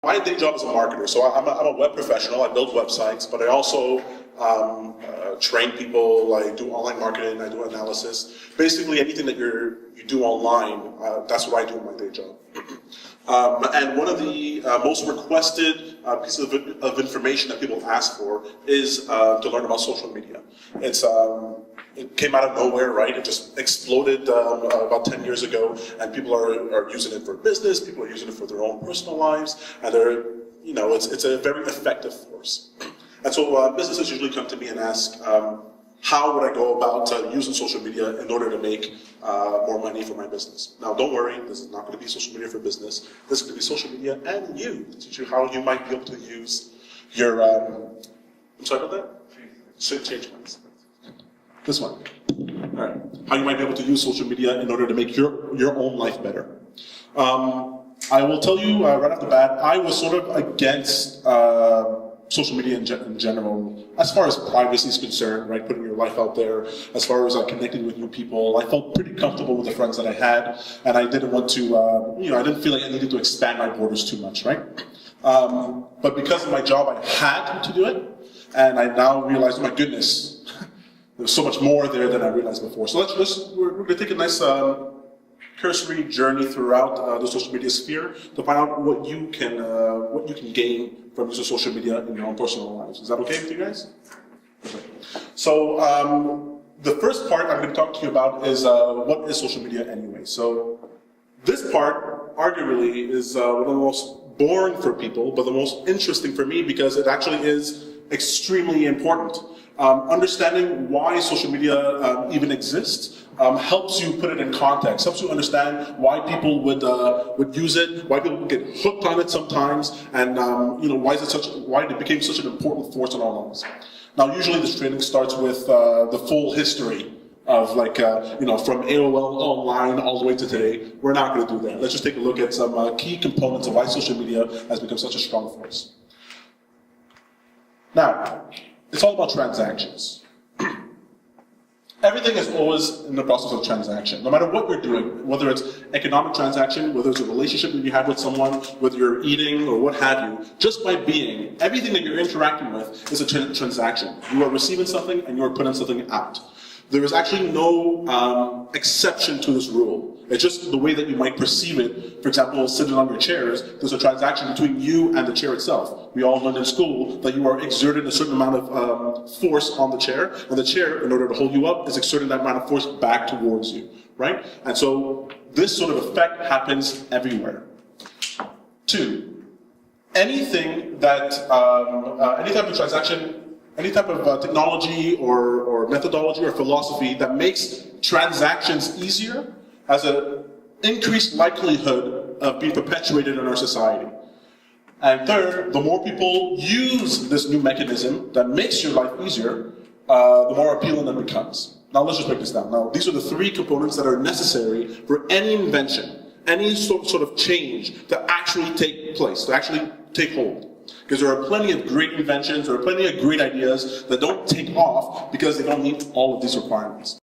My day job is a marketer, so I'm a web professional. I build websites, but I also train people. I do online marketing. I do analysis. Basically, anything that you do online, that's what I do in my day job. And one of the most requested pieces of information that people ask for is to learn about social media. It came out of nowhere, right? It just exploded about 10 years ago, and people are using it for business, people are using it for their own personal lives, and it's a very effective force. And so businesses usually come to me and ask, how would I go about using social media in order to make more money for my business? Now, don't worry, this is not going to be social media for business. This is going to be social media and you, to teach you how you might be able to use your, I'm sorry about that? Change minds. This one. All right. How you might be able to use social media in order to make your own life better. I will tell you right off the bat, I was sort of against social media in general, as far as privacy is concerned, right? Putting your life out there, as far as connecting with new people. I felt pretty comfortable with the friends that I had, and I didn't want to, I didn't feel like I needed to expand my borders too much, right? But because of my job, I had to do it, and I now realize, oh my goodness, there's so much more there than I realized before. So we're going to take a nice cursory journey throughout the social media sphere to find out what you can gain from using social media in your own personal lives. Is that okay with you guys? Okay. So the first part I'm going to talk to you about is what is social media anyway. So this part, arguably, is one of the most boring for people, but the most interesting for me because it actually is extremely important. Understanding why social media even exists helps you put it in context, helps you understand why people would use it, why people get hooked on it sometimes, and why it became such an important force in our lives. Now, usually this training starts with the full history of from AOL online all the way to today. We're not going to do that. Let's just take a look at some key components of why social media has become such a strong force. Now, it's all about transactions. Everything is always in the process of transaction. No matter what you're doing, whether it's economic transaction, whether it's a relationship that you have with someone, whether you're eating or what have you, just by being, everything that you're interacting with is a transaction. You are receiving something and you're putting something out. There is actually no exception to this rule. It's just the way that you might perceive it. For example, sitting on your chairs, there's a transaction between you and the chair itself. We all learned in school that you are exerting a certain amount of force on the chair, and the chair, in order to hold you up, is exerting that amount of force back towards you, right? And so this sort of effect happens everywhere. 2, anything that, any type of transaction, any type of technology or methodology or philosophy that makes transactions easier has an increased likelihood of being perpetuated in our society. And 3rd, the more people use this new mechanism that makes your life easier, the more appealing it becomes. Now let's just break this down. Now these are the 3 components that are necessary for any invention, any sort of change to actually take place, to actually take hold. Because there are plenty of great inventions, there are plenty of great ideas that don't take off because they don't meet all of these requirements.